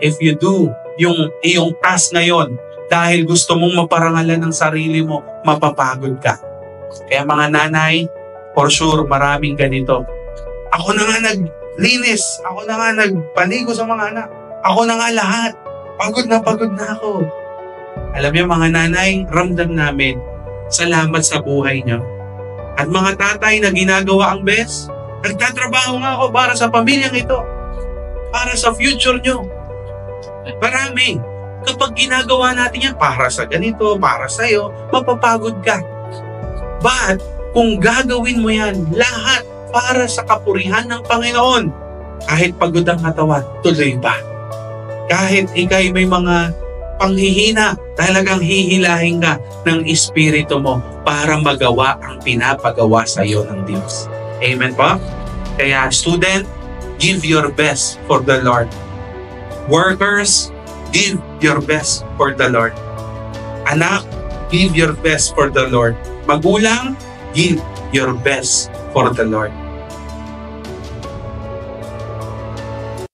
if you do yung iyong task ngayon dahil gusto mong maparangalan ng sarili mo, mapapagod ka. Kaya mga nanay, for sure, maraming ganito. Ako na nga naglinis, ako na nga nagpaligo sa mga anak, ako na nga lahat. Pagod na ako. Alam niyo mga nanay, ramdam namin, salamat sa buhay niyo. At mga tatay na ginagawa ang best, nagtatrabaho nga ako para sa pamilyang ito, para sa future niyo. Marami. Kapag ginagawa natin yan para sa ganito, para sa'yo, mapapagod ka. But kung gagawin mo yan, lahat para sa kapurihan ng Panginoon, kahit pagod ang katawan, tuloy pa. Kahit ikay may mga panghihina, talagang hihilahin ka ng espiritu mo para magawa ang pinapagawa sa iyo ng Diyos. Amen po? Kaya student, give your best for the Lord. Workers, give your best for the Lord. Anak, give your best for the Lord. Magulang, give your best for the Lord.